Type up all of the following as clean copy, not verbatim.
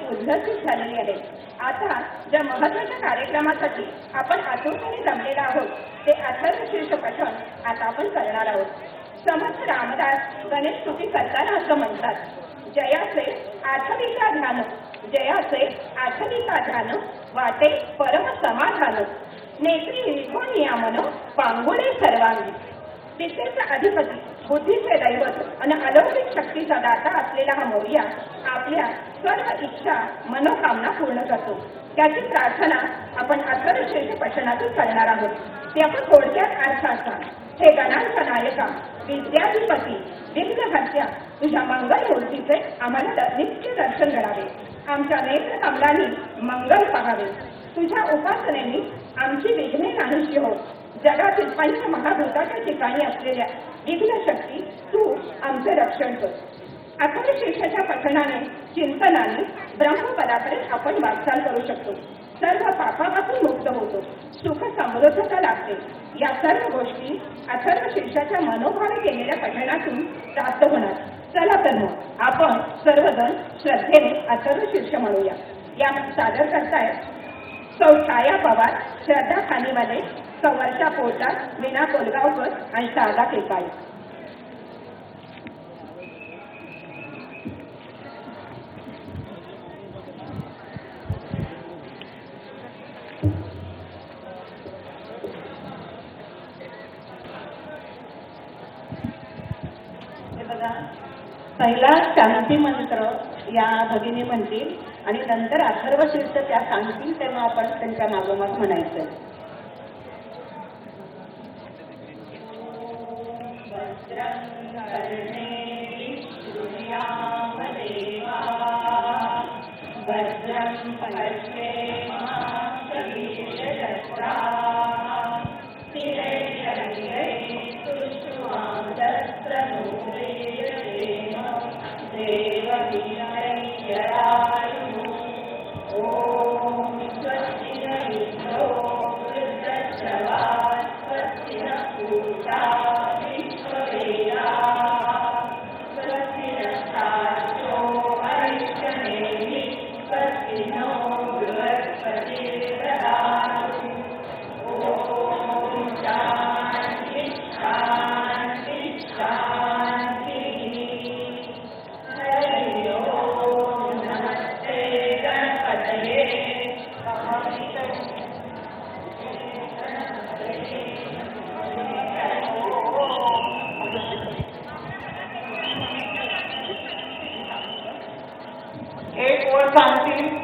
उल्लसित झालेली आहे. आता ज्या महत्त्वाच्या कार्यक्रमासाठी आपण आतुरतेने जमलेला आहोत ते अथर्वशीर्ष पठण आता आपण करणार आहोत. समर्थ रामदास गणेश स्तुती करताना असं म्हणतात, जयाचे आठविका ध्यान, जयाचे आठविका ध्यान, वाटे परम समाधान, नेत्री निघून नियामन, पांगुळे सर्वांगी. विद्येचा अधिपती, बुद्धीचे दैवत आणि अलौकिक शक्तीचा दाता असलेला हा मोरया आपल्या सर्व इच्छा मनोकामना पूर्ण करतो. त्याची प्रार्थना आपण अथर्वशीर्ष पठणातून करणार आहोत. त्याचा थोडक्यात अर्थ असा, हे गणांचा नायका, विद्याधिपती, विघ्नहर्त्या, तुझ्या मंगल मूर्तीचे आम्हाला नित्य दर्शन घडावे. आमच्या नेत्र कमलांनी मंगल पाहावे. तुझ्या उपासनेने आमची विघ्ने नाहीशी हो. जगातील पंचमहाभूताच्या ठिकाणी असलेल्या विघ्नशक्ती तू आमचे रक्षण कर. अथर्वशीर्षाच्या पठणाने, चिंतनाने ब्रह्मपदाकडे आपण वाटचाल करू शकतो. सर्व पापापासून मुक्त होतो. सुख समृद्धता लागते. या सर्व गोष्टी अथर्वशीर्षाच्या मनोभावे केलेल्या पठणातून प्राप्त होणार. चला तर मग आपण सर्वजण श्रद्धेने अथर्वशीर्ष म्हणूया. या सादर करतायत सौ छाया पवार, श्रद्धा खानीवाले, वर्षा पोटार, मीना कोलगावकर आणि शारदा केकाळे. पहिला शांती मंत्र या भगिनी म्हणतील आणि नंतर अथर्वशीर्ष त्या सांगतील तेव्हा आपण त्यांच्या मागोमाग म्हणायचं.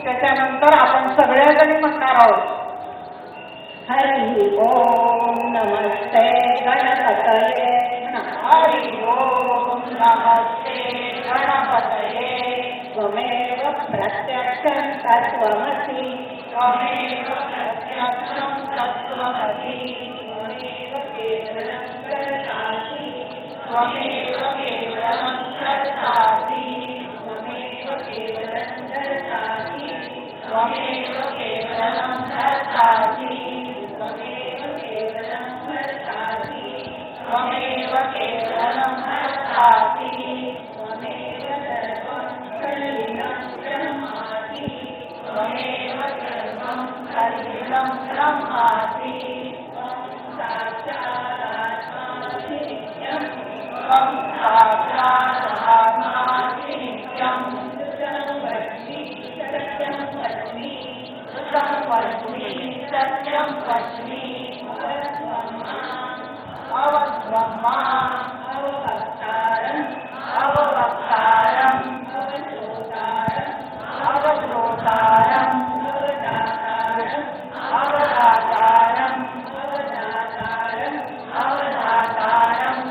त्याच्यानंतर आपण सगळ्याजणी म्हणणार आहोत. हरी ओम नमस्ते गणपतये. हरी ओम नमस्ते गणपतये. त्वमेव प्रत्यक्षं तत्त्वमसि. त्वमेव प्रत्यक्षं तत्त्वमसि. त्वमेव केवलं कर्तासि. त्वमेव केवलं कर्तासि. त्वमेव केवलं कर्तासि. त्वमेव केवलं कर्तासि. त्वमेव केवलं कर्तासि. त्वमेव केवलं कर्तासि. त्वमेव सर्वं कलिलं ब्रह्मासि. त्वमेव सर्वं कलिलं ब्रह्मासि. साक्षादात्मासि नित्यं. त्वं साक्षादात्मासि नित्यं. सत्यं वच्मि सत्यं वच्मि सत्यं वच्मि सत्यं वच्मि. अवब्रह्मा अववक्तारम् अववक्तारम् अवश्रोतारम् अवदातारम् अवदातारम् अवदातारम्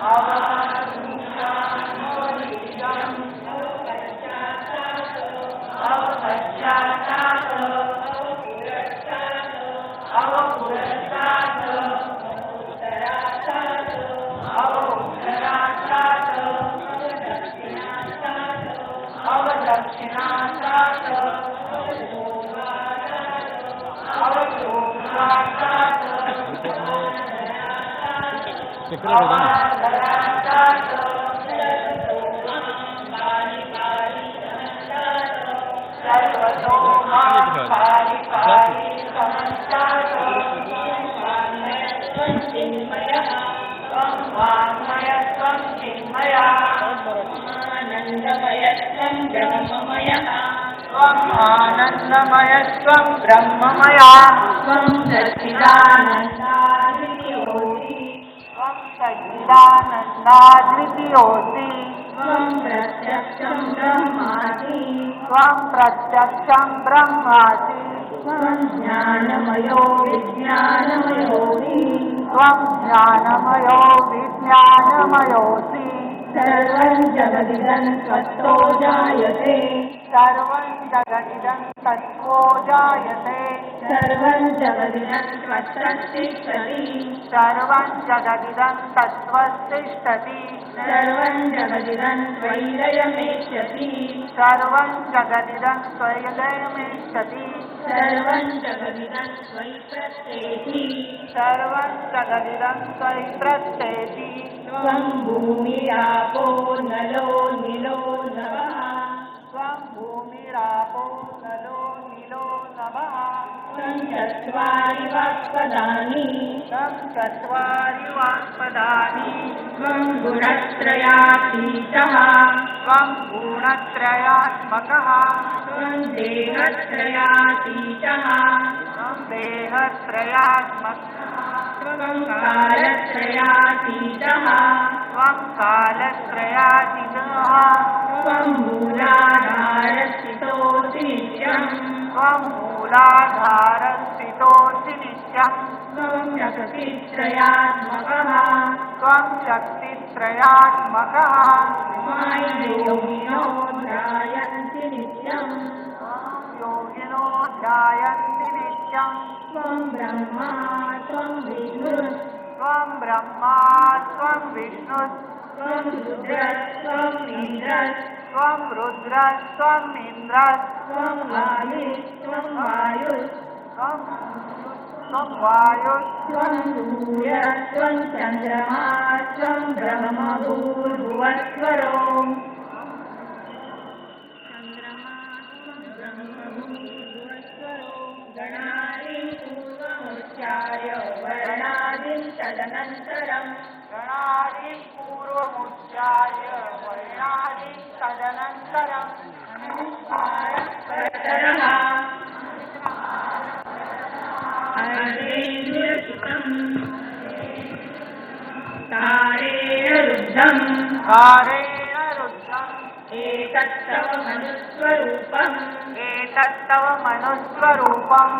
अवारूढानवनित्यम् अवपश्चातात् अवपुरस्तात् उत्तरात् अवोत्तरात् अवदक्षिणात् अवपूर्वात् अवादरात् सर्वतो मां पाहि पाहि समन्तात् त्वं चिन्मयः त्वं वाङ्मयत्वं चिन्मया आनन्दमयत्वं ब्रह्ममयः त्वम् आनन्दमयत्वं ब्रह्ममया त्वं सच्चिदानन्दाद्वितीयोऽसि त्वं सच्चिदानन्दाद्वितीयोऽसि त्वं प्रत्यक्षं ब्रह्मासि त्वं प्रत्यक्षं ब्रह्मासि त्वं ज्ञानमयो विज्ञानमयोऽसि त्वं ज्ञानमयो विज्ञानमयोऽसि सर्वं जगदिदं त्वत्तो जायते सर्वं जगदिदं तत्त्वो जायते सर्वं जगदिदं त्वत्तिष्ठति सर्वं जगदिदं तत्त्वतिष्ठति सर्वं जगदिदं त्वयिलयमेष्यति सर्वं जगदिदं त्वयिलयमेष्यति सर्वं जगदिदं त्वयि प्रत्येति सर्वं जगदिदं त्वयि प्रत्येति त्वं भूमिरापो नलो नीलो नभः त्वं भूमिरापो नलो नीलो नभः त्वं चत्वारि वाक्पदानि त्वं चत्वारि वाक्पदानि त्वं गुणत्रयातीतः त्वं गुणत्रयात्मकः त्वं देहत्रयातीतः त्वं देहत्रयात्मकः त्वं कालत्रयातीतः त्वं कालत्रयातीतः त्वं मूलाधारस्थितोऽसि नित्यं त्वं मूलाधारस्थितोऽसि नित्यं त्वं शक्तित्रयात्मकः त्वं शक्तित्रयात्मकः योगिनो ध्यायन्ति नित्यं योगिनो ध्यायन्ति नित्यं त्वं ब्रह्मा त्वं विष्णु त्वं ब्रह्मा त्वं विष्णु त्वं रुद्र त्वं इन्द्र त्वं रुद्र त्वं इन्द्र त्वं वायु त्वं वायु त्वं वायु त्वं सूर्य त्वं चन्द्रमा त्वं ब्रह्मभूर्भुवस्वरो गणादिं पूर्वमुच्चार्य वर्णादिं तदनन्तरं गणादिं पूर्वमुच्चार्य वर्णादिं तदनन्तरं परतरः अर्धेन्दुरचितं तारेण रुद्धं एतत्तव मनुस्वरूपम् एतत्तव मनुस्वरूपम्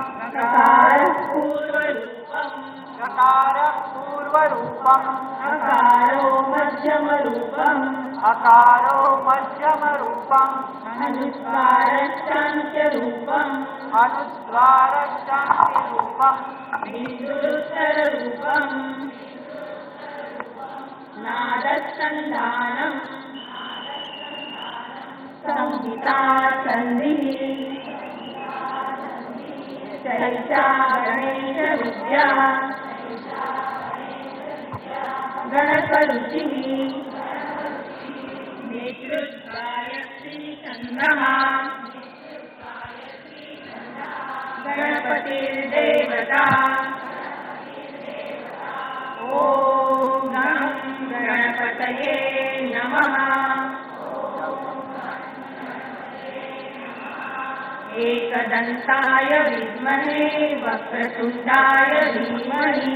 पूर्वरूपम् अकारो मध्यमरूपम् अनुस्वारश्चान्त्यरूपम् बिन्दुरुत्तररूपम् नादसन्धानम् संहिता सन्धिः चैता गणेशविद्या गणकरुचिः नेतृत्वायत्री छन्दः गणपतिर्देवता ॐ नमः गणपतये नमः एकदन्ताय विद्महे वक्रतुण्डाय धीमहि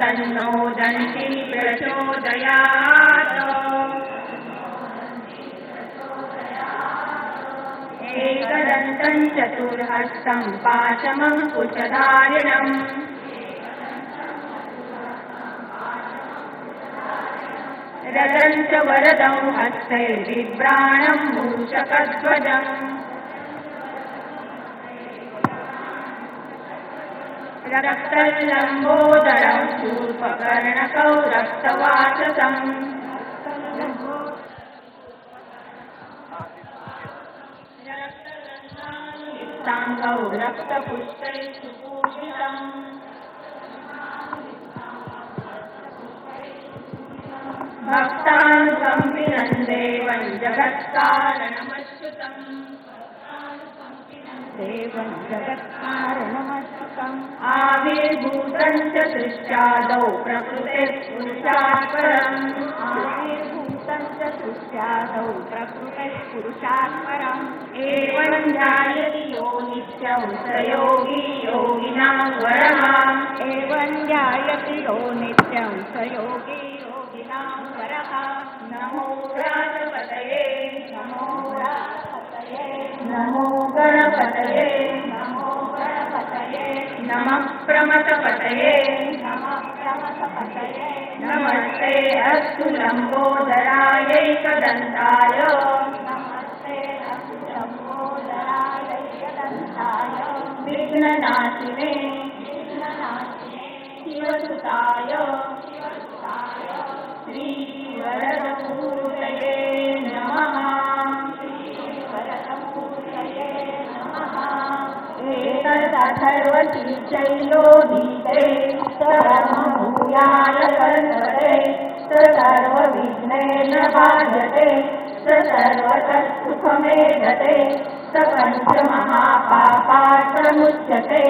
तन्नो दन्ती प्रचोदयात् एकदन्तं चतुर्हस्तं पाशमङ्कुशधारिणम् रदं च वरदं हस्तैर्बिभ्राणं मूषकध्वजम् रक्तलम्बोदरं शूर्पकर्णकौ रक्तवाससम् रक्तगन्धानुयुक्ताङ्गौ रक्तपुष्पैः सुपूजितम् भक्तानुगम जगत्कारणमच्युतम् देवं जगत्कारणमस्तकम् आविर्भूतं च सृष्ट्यादौ प्रकृतेः पुरुषात् परम् आविर्भूतं च सृष्ट्यादौ प्रकृतेः पुरुषात् परम् एवं ध्यायति यो नित्यं स योगी योगिनां वरः एवं ध्यायति यो नित्यं स योगी योगिनां वरः नमो व्यासपतये नमो व्यासपतये नमो गणपतये नमो गणपतये नमः प्रमथपतये नमः प्रमथपतये नमस्ते अस्तु लम्बोदरायैकदन्ताय नमस्ते लम्बोदराय एकदन्ताय विघ्ननाशिने विघ्ननाशिने शिवसुताय शिवसुताय श्रीवरदमूर्तये नमः वरदमूर्तये नमः एतदथर्वशीर्षयो गीते सर्वभूयाय कर्तरे स सर्वविघ्नेन बाधते स सर्वतः सुखमेधते स पञ्चमहापापार्थमुच्यते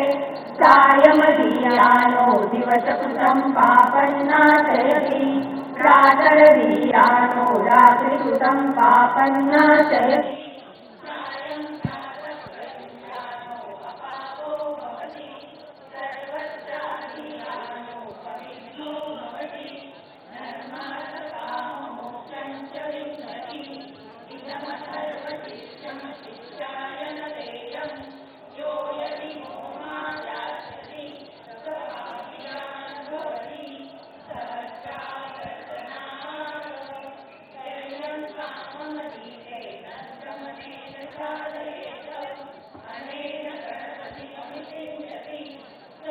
सायमदीयानो दिवसकृतं पापन्नाशयति प्रातरदीयानो रात्रिकृतं पापन्नाशयति अनेन गणपतिसमितिं जति स